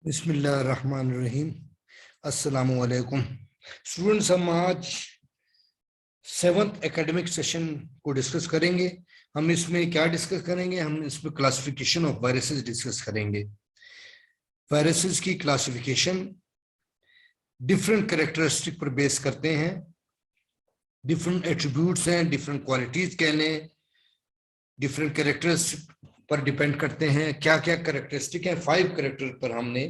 बिस्मिल्लाहिर्रहमानिर्रहीम। अस्सलामु अलैकुम स्टूडेंट्स। हम आज 7th एकेडमिक सेशन को डिस्कस करेंगे। हम इसमें क्या डिस्कस करेंगे? हम इसमें क्लासिफिकेशन ऑफ वायरसेस डिस्कस करेंगे। वायरसेस की क्लासिफिकेशन डिफरेंट कैरेक्टरिस्टिक पर बेस करते हैं, डिफरेंट एट्रीब्यूट्स हैं, डिफरेंट क्वालिटीज कह लें, डिफरेंट कैरेक्टरिस्टिक पर डिपेंड करते हैं। क्या क्या कैरेक्टरिस्टिक है? 5 कैरेक्टर पर हमने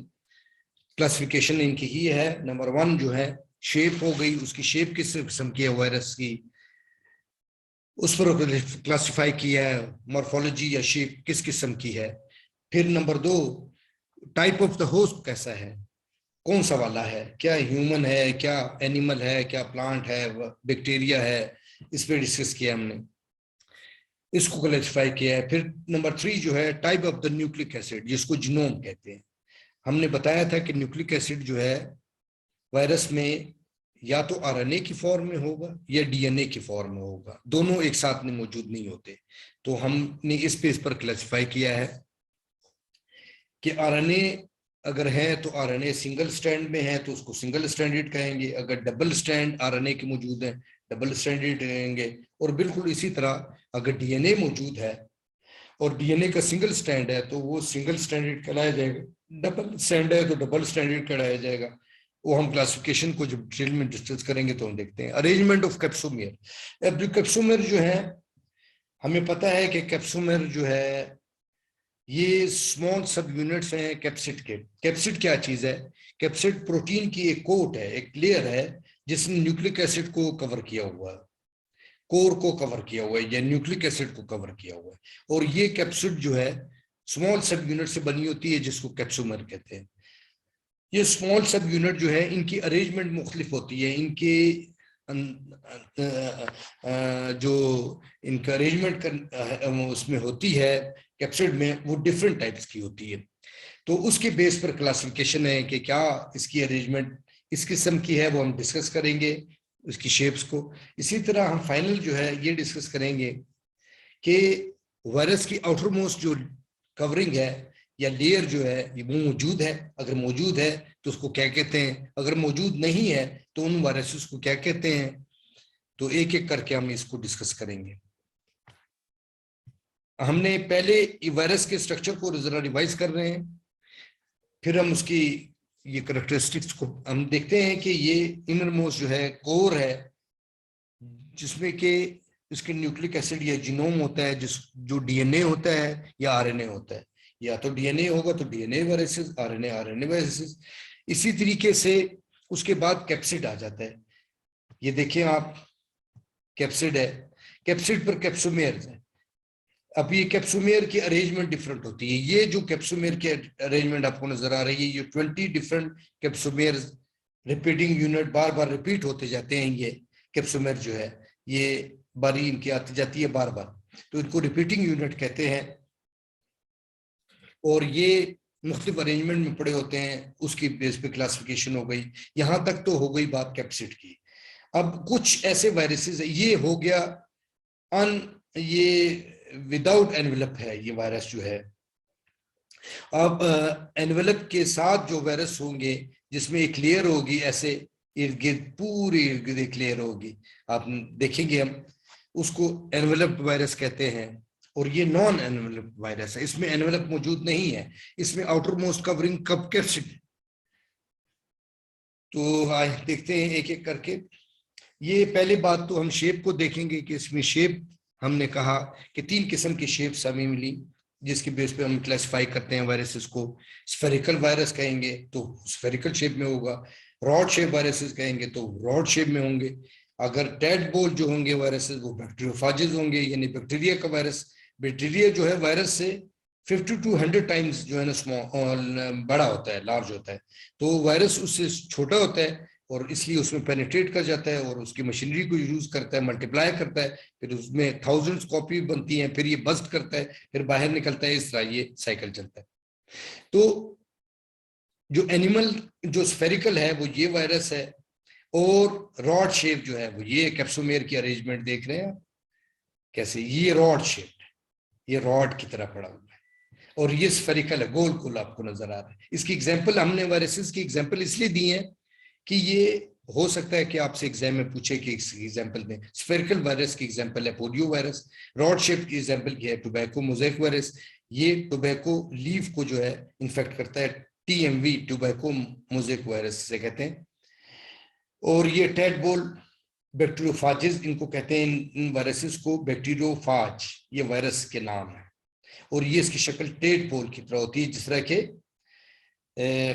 क्लासिफिकेशन इनकी ही है। नंबर 1 जो है शेप हो गई, उसकी शेप किस किस्म की है वायरस की, उस पर क्लासिफाई किया है। मॉर्फोलॉजी या शेप किस किस्म की है। फिर number 2 type of the host कैसा है, कौन सा वाला है, क्या ह्यूमन है, क्या एनिमल है, क्या प्लांट है, बैक्टीरिया है, इस पर डिस्कस किया हमने, इसको क्लासिफाई किया है। फिर नंबर 3 जो है type of the nucleic acid, जिसको जीनोम कहते हैं। हमने बताया था कि न्यूक्लिक एसिड जो है वायरस में या तो आरएनए की फॉर्म में होगा या डीएनए की फॉर्म में होगा, दोनों एक साथ में मौजूद नहीं होते। तो हमने इस पेज पर क्लासिफाई किया है कि आरएनए अगर है तो आरएनए सिंगल स्ट्रैंड में है तो उसको सिंगल स्ट्रैंडेड कहेंगे, अगर डबल स्ट्रैंड आरएनए के मौजूद है डबल स्ट्रैंडेड कहेंगे। और बिल्कुल इसी तरह अगर डीएनए मौजूद है और डीएनए का सिंगल स्ट्रैंड है तो वो सिंगल स्ट्रैंडेड कहलाया जाएगा, डबल स्ट्रैंड है तो डबल स्ट्रैंडेड कहलाया जाएगा। वो हम क्लासिफिकेशन को जब डिटेल में डिस्कस करेंगे तो हम देखते हैं। Arrangement of capsomere. अब जो कैप्सोमेयर जो है, हमें पता है कि कैप्सोमेयर जो है ये स्मॉल सब यूनिट्स हैं कैप्सिड के। कैप्सिड क्या चीज है? कैप्सिड प्रोटीन की एक कोट है, एक लेयर है जिसने न्यूक्लिक एसिड को कवर किया हुआ है, कोर को कवर किया हुआ है या न्यूक्लिक एसिड को कवर किया हुआ है। और ये कैप्सिड जो है स्मॉल सब यूनिट से बनी होती है जिसको कैप्सोमर कहते हैं। ये स्मॉल सब यूनिट जो है इनकी अरेंजमेंट मुख्तलिफ होती है, इनके जो इनका अरेंजमेंट उसमें होती है कैप्सिड में, वो डिफरेंट टाइप्स की होती है। तो उसके बेस पर क्लासिफिकेशन है कि क्या इसकी अरेंजमेंट इस किस्म की है, वो हम डिस्कस करेंगे उसकी शेप्स को। इसी तरह हम फाइनल जो है ये डिस्कस करेंगे कि वायरस की आउटर मोस्ट जो कवरिंग है या लेयर जो है ये वो मौजूद है, अगर मौजूद है तो उसको क्या कहते हैं, अगर मौजूद नहीं है तो उन वायरसेस को क्या कहते हैं। तो एक एक करके हम इसको डिस्कस करेंगे। हमने पहले वायरस के स्ट्रक्चर को जरा रिवाइज कर रहे हैं, फिर हम उसकी ये कैरेक्टरिस्टिक्स को हम देखते हैं कि ये इनर मोस्ट जो है कोर है जिसमें कि इसके न्यूक्लिक एसिड या जीनोम होता है, जो डीएनए होता है या आरएनए होता है। या तो डीएनए होगा तो DNA viruses, RNA RNA viruses. इसी तरीके से उसके बाद कैप्सिड आ जाता है। ये देखिए आप, कैप्सिड है, कैप्सिड पर कैप्सोमेयर है। अब ये कैप्सोमेयर की अरेंजमेंट डिफरेंट होती है। ये जो कैप्सोमेयर की अरेंजमेंट आपको नजर आ रही है, ये 20 डिफरेंट कैप्सोमेयर रिपीटिंग यूनिट बार बार रिपीट होते जाते हैं। ये कैप्सोमेयर जो है ये बारी इनकी आती जाती है बार बार, तो इनको रिपीटिंग यूनिट कहते हैं। और ये मुख्तलिफ अरेंजमेंट में पड़े होते हैं, उसकी बेस पे क्लासिफिकेशन हो गई। यहां तक तो हो गई बात कैप्सिड की। अब कुछ ऐसे वायरसेस, ये हो गया ये विदाउट एनवेलप है ये वायरस जो है। अब एनवेलप के साथ जो वायरस होंगे जिसमें एक लेयर होगी, ऐसे इर्द गिर्द पूरी इर्द गिर्द एक लेयर होगी, आप देखेंगे हम उसको एनवेलप वायरस कहते हैं। और ये नॉन एनवेलप वायरस है, इसमें एनवेलप मौजूद नहीं है, इसमें आउटर मोस्ट कवरिंग कब कैप्सिड। तो आज देखते हैं एक एक करके। ये पहली बात तो हम शेप को देखेंगे कि इसमें शेप हमने कहा कि 3 किस्म की शेप्स हमें मिली जिसके बेस पे हम क्लासिफाई करते हैं वायरसेस को। स्फेरिकल वायरस कहेंगे तो स्फेरिकल शेप में होगा, रॉड शेप वायरसेस कहेंगे तो रॉड शेप में होंगे। अगर टैडपोल जो होंगे वायरसेस वो बैक्टीरियोफाजेज होंगे, यानी बैक्टीरिया का वायरस। बैक्टीरिया जो है वायरस से 50 to 100 टाइम्स जो है ना स्मॉल बड़ा होता है, लार्ज होता है। तो वायरस उससे छोटा होता है और इसलिए उसमें पेनिट्रेट कर जाता है और उसकी मशीनरी को यूज करता है, मल्टीप्लाई करता है, फिर उसमें थाउजेंड्स कॉपी बनती हैं, फिर ये बस्ट करता है, फिर बाहर निकलता है, इस तरह ये साइकिल चलता है। तो जो एनिमल जो स्फेरिकल है वो ये वायरस है, और रॉड शेप जो है वो ये कैप्सोमेयर की अरेंजमेंट देख रहे हैं कैसे, ये रॉड शेप, ये रॉड की तरह पड़ा हुआ है। और ये स्फेरिकल है, गोल गोल आपको नजर आ रहा है। इसकी एग्जांपल हमने वायरसेस की एग्जांपल इसलिए दी है कि ये हो सकता है कि आपसे एग्जाम में पूछे कि एग्जांपल दें। स्फेरिकल वायरस की एग्जांपल है पोलियो वायरस, रॉड शेप की एग्जांपल की है टोबैको मोज़ेक वायरस, ये टोबैको लीफ को जो है इन्फेक्ट करता है, टीएमवी टोबैको मोज़ेक वायरस से कहते हैं। और ये टैडपोल बैक्टीरियोफाजिस इनको कहते हैं, इन वायरसेस को बैक्टीरियोफाज ये वायरस के नाम है। और ये इसकी शक्ल टैडपोल की तरह होती है, जिस तरह के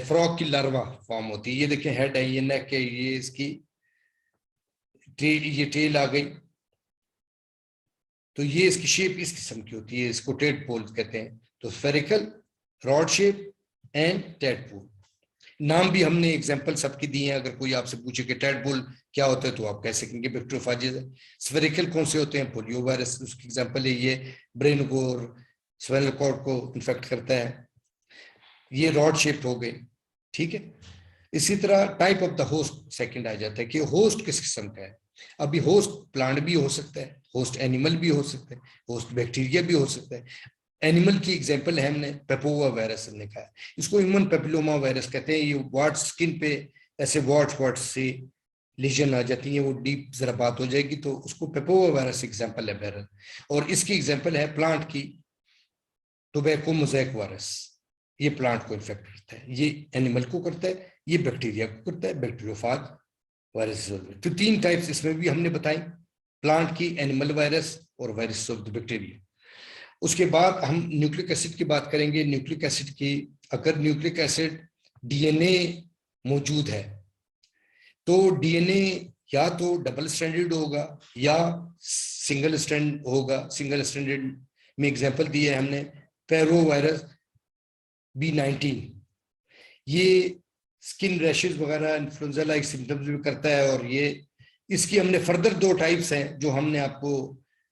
फ्रॉग की लार्वा फॉर्म होती है। ये देखें हेड है, ये नेक है, ये इसकी टेल, ये टेल आ गई, तो ये इसकी शेप इस किस्म की होती है, इसको टैडपोल कहते हैं। तो spherical, rod shape and tadpole. नाम भी हमने एग्जांपल सबकी दी हैं। अगर कोई आपसे पूछे कि टैडपोल क्या होता है तो आप कह सकेंगे बैक्टीरियोफाजिस है। स्फेरिकल कौन से होते हैं? पोलियो वायरस, उसकी एग्जांपल है ये ब्रेन को और स्पाइनल कॉर्ड को इन्फेक्ट करता है। ये रॉड शेप हो गए, ठीक है। इसी तरह type of the host second आ जाता है कि होस्ट किस किस्म का है। अभी होस्ट प्लांट भी हो सकता है, होस्ट एनिमल भी हो सकता है, होस्ट बैक्टीरिया भी हो सकता है। एनिमल की एग्जांपल है हमने पेपोवा वायरस हमने कहा, इसको ह्यूमन पेपिलोमा वायरस कहते हैं। ये वाट स्किन पे ऐसे वाट से लीजन आ जाती है, वो डीप जरा बात हो जाएगी तो उसको पेपोवा वायरस एग्जांपल है वायरल। और इसकी एग्जांपल है प्लांट की टोबैको मोज़ेक वायरस, ये प्लांट को इन्फेक्ट करता है, ये एनिमल को करता है, ये बैक्टीरिया को करता है, बैक्टीरियोफाज वायरस। तो 3 टाइप्स इसमें भी हमने बताई, प्लांट की, एनिमल वायरस और वायरस ऑफ द बैक्टीरिया। उसके बाद हम न्यूक्लिक एसिड की बात करेंगे। न्यूक्लिक एसिड की, अगर न्यूक्लिक एसिड डीएनए मौजूद है तो डीएनए या तो डबल स्ट्रैंडेड होगा या सिंगल स्ट्रैंड होगा। सिंगल स्ट्रैंडेड में एग्जांपल दी है हमने पैरो वायरस B19, ये स्किन रैशेस वगैरह इन्फ्लुएंजा लाइक सिम्टम्स भी करता है। और ये इसकी हमने फर्दर 2 टाइप्स हैं जो हमने आपको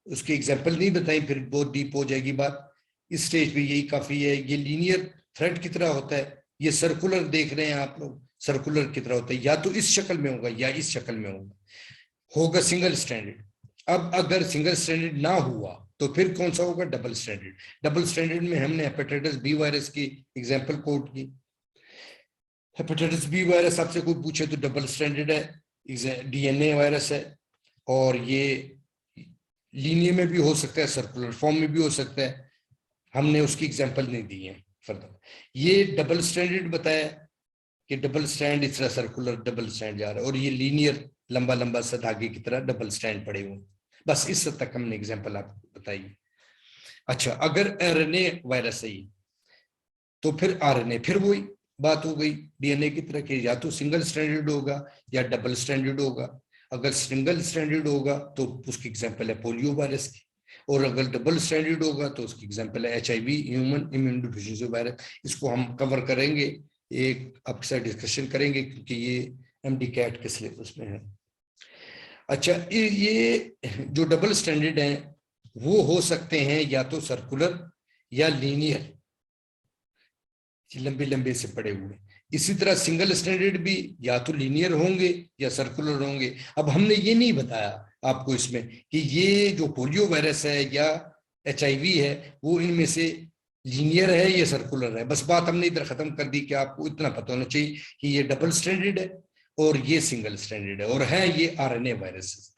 उसकी एग्जांपल नहीं बताई, फिर बहुत डीप हो जाएगी बात। इस स्टेज पे यही काफी है। ये लीनियर थ्रेड की तरह होता है, ये सर्कुलर देख रहे हैं आप लोग, सर्कुलर की तरह होता है, या तो इस शक्ल में होगा या इस शक्ल में होगा सिंगल स्ट्रैंडेड। अब अगर सिंगल स्ट्रैंडेड ना हुआ तो फिर कौन सा होगा? Double stranded. डबल स्ट्रैंडेड में हमने हेपेटाइटिस बी वायरस की एग्जांपल कोट की। हेपेटाइटिस बी वायरस आपसे कोई पूछे तो डबल स्ट्रैंडेड है, डीएनए वायरस है, और ये लीनियर में भी हो सकता है, सर्कुलर फॉर्म में भी हो सकता है। हमने उसकी एग्जांपल नहीं दी है फर्दर। ये डबल स्ट्रैंडेड बताया कि डबल स्ट्रैंड इस तरह सर्कुलर डबल स्ट्रैंड जा रहा है, और ये लीनियर लंबा लंबा सा धागे की तरह डबल स्ट्रैंड पड़े हुए। बस इस तक हमने एग्जांपल आपको बताई। अच्छा, अगर आरएनए वायरस है तो फिर आरएनए, फिर वही बात हो गई डीएनए की तरह के, या तो सिंगल स्ट्रैंडेड होगा या डबल स्ट्रैंडेड होगा। अगर सिंगल स्ट्रैंडेड होगा तो उसकी एग्जांपल है पोलियो वायरस की, और अगर डबल स्ट्रैंडेड होगा तो उसकी एग्जांपल है HIV, human immune deficiency virus. इसको हम कवर करेंगे, एक आपके साथ डिस्कशन करेंगे क्योंकि ये MD कैट के सिलेबस में है। अच्छा, ये जो डबल स्टैंडर्ड हैं वो हो सकते हैं या तो सर्कुलर या लीनियर, लंबे लंबे से पड़े हुए। इसी तरह सिंगल स्टैंडर्ड भी या तो लीनियर होंगे या सर्कुलर होंगे। अब हमने ये नहीं बताया आपको इसमें कि ये जो पोलियो वायरस है या HIV है वो इनमें से लीनियर है या सर्कुलर है। बस बात हमने इधर खत्म कर दी कि आपको इतना पता होना चाहिए कि ये डबल स्टैंडर्ड है और ये सिंगल स्टैंडर्ड है, और है ये RNA वायरस।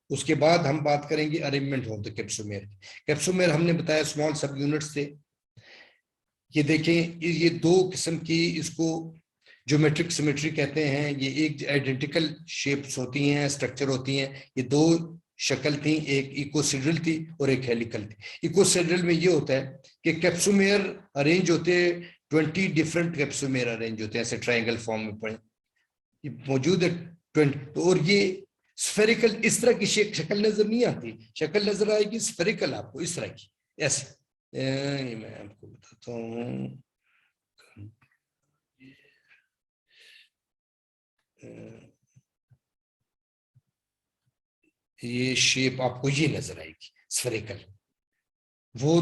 उसके बाद हम बात करेंगे अरेंजमेंट ऑफ द कैप्सोमेर। कैप्सोमेर हमने बताया स्मॉल सब यूनिट्स थे। ये देखें, ये 2 किस्म की इसको ज्योमेट्रिक सिमेट्री कहते हैं। ये एक आइडेंटिकल शेप्स होती हैं, स्ट्रक्चर होती हैं। ये 2 शक्ल थी, एक इकोसिड्रल थी और एक हेलिकल थी। इकोसिड्रल में ये होता है कि कैप्सोमेर अरेंज होते हैं, 20 डिफरेंट कैप्सोमेर अरेंज होते हैं ऐसे ट्राइंगल फॉर्म में पड़े मौजूद है 20। और ये स्फेरिकल इस तरह की शक्ल नजर नहीं आती, शक्ल नजर आएगी स्फेरिकल आपको इस तरह की, ऐसे। ये मैं आपको बताता हूँ, ये शेप आपको ये नजर आएगी स्फेरिकल। वो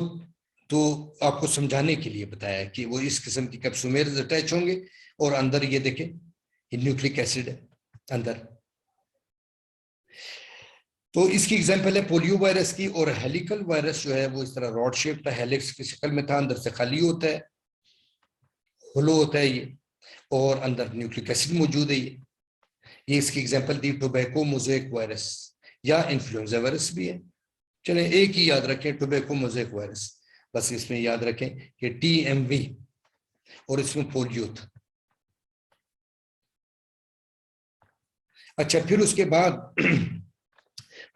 तो आपको समझाने के लिए बताया कि वो इस किस्म की कैप्सोमेर अटैच होंगे, और अंदर ये देखें ये न्यूक्लिक एसिड है अंदर। तो इसकी एग्जांपल है पोलियो वायरस की। और हेलिकल वायरस जो है वो इस तरह रॉड शेप हेलिक्स की शक्ल में था, अंदर से खाली होता है, होलो होता है ये, और अंदर न्यूक्लिक एसिड मौजूद है। ये इसकी एग्जांपल दी, टोबैको मोज़ेक वायरस या इन्फ्लुएंजा वायरस भी है। चलें एक ही याद रखें, टोबैको मोज़ेक वायरस, बस इसमें याद रखें कि TMV, और इसमें पोलियो था। अच्छा, फिर उसके बाद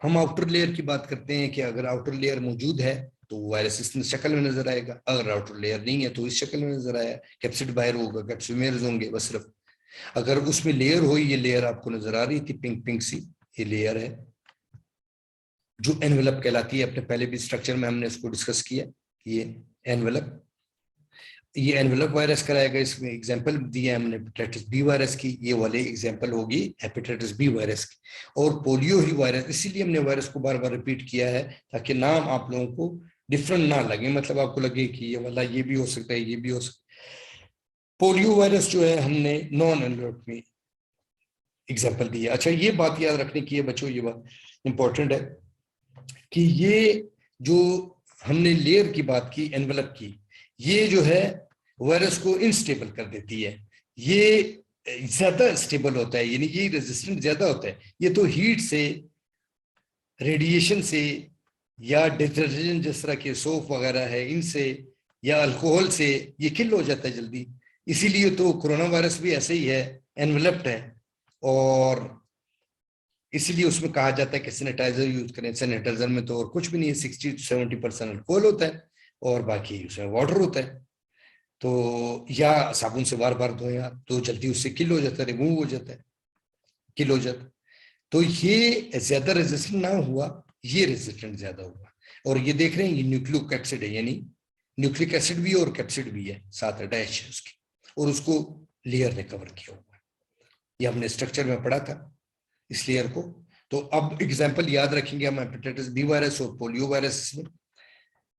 हम आउटर लेयर की बात करते हैं कि अगर आउटर लेयर मौजूद है तो वायरस इस शक्ल में नजर आएगा, अगर आउटर लेयर नहीं है तो इस शक्ल में नजर आया, कैप्सिड बाहर होगा, कैप्सिमेर्स होंगे बस सिर्फ। अगर उसमें लेयर हो, ये लेयर आपको नजर आ रही थी पिंक पिंक सी, ये लेयर है जो एनवेलप कहलाती है। अपने पहले भी स्ट्रक्चर में हमने इसको डिस्कस किया। ये एनवेलप, ये एनवेलप वायरस कराएगा। इसमें एग्जांपल दिया हमने हेपेटाइटिस बी वायरस की, ये वाले एग्जांपल होगी हेपेटाइटिस बी वायरस की। और पोलियो ही वायरस, इसीलिए हमने वायरस को बार बार रिपीट किया है ताकि नाम आप लोगों को डिफरेंट ना लगे, मतलब आपको लगे कि ये वाला ये भी हो सकता है, ये भी हो सकता है। पोलियो वायरस जो है हमने नॉन एनवेलप में एग्जाम्पल दिया। अच्छा, ये बात याद रखने की है बच्चों, ये बात इंपॉर्टेंट है कि ये जो हमने लेयर की बात की एनवेलप की, ये जो है वायरस को इनस्टेबल कर देती है। ये ज्यादा स्टेबल होता है, यानी ये रेजिस्टेंट ज्यादा होता है। ये तो हीट से, रेडिएशन से, या डिटर्जेंट जिस तरह के सोप वगैरह है इनसे, या अल्कोहल से ये किल हो जाता है जल्दी। इसीलिए तो कोरोना वायरस भी ऐसे ही है, एनवेलप्ड है। और इसीलिए उसमें कहा जाता है कि सैनिटाइजर यूज करें। सैनिटाइजर में तो और कुछ भी नहीं है, 60 to 70% अल्कोहल होता है और बाकी उसमें वाटर होता है। तो या साबुन से बार बार धोएं आप, तो जल्दी उससे किल हो जाता है, रिमूव हो जाता है, किल हो जाता है। तो ये ज्यादा रेजिस्टेंट ना हुआ, ये रेजिस्टेंट ज्यादा हुआ। और ये देख रहे हैं, ये न्यूक्लिक एसिड है, यानी न्यूक्लिक एसिड भी और कैप्सिड भी है, साथ अटैच है उसकी, और उसको लेयर ने कवर किया हुआ है। ये हमने स्ट्रक्चर में पढ़ा था इस लेयर को। तो अब एग्जाम्पल याद रखेंगे हम हेपेटाइटिस बी वायरस और पोलियो वायरस में।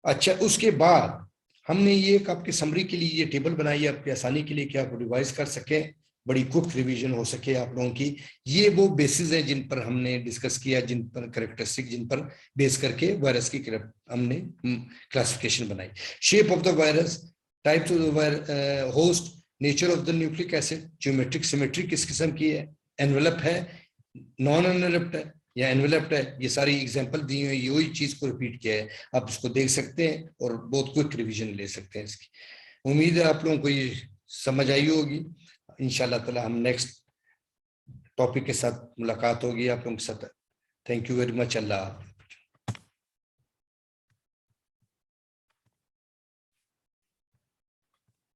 अच्छा, उसके बाद हमने ये एक आपकी समरी के लिए ये टेबल बनाई है आपकी आसानी के लिए कि आप रिवाइज कर सकें, बड़ी क्विक रिवीजन हो सके आप लोगों की। ये वो बेसिस है जिन पर हमने डिस्कस किया, जिन पर कैरेक्टरिस्टिक, जिन पर बेस करके वायरस की हमने क्लासिफिकेशन बनाई। Shape of the virus, types of the host, nature of the nucleic acid, geometric symmetry किस किस्म की है, एनवेलप है, नॉन एनवेलप्ड है या एनवेलप्ड है, ये सारी एग्जांपल दी हुई, यही चीज को रिपीट किया है। आप इसको देख सकते हैं और बहुत क्विक रिवीजन ले सकते हैं इसकी। उम्मीद है आप लोगों को ये समझ आई होगी। इंशाल्लाह ताला हम नेक्स्ट टॉपिक के साथ मुलाकात होगी आप लोगों के साथ। Thank you very much. Allah.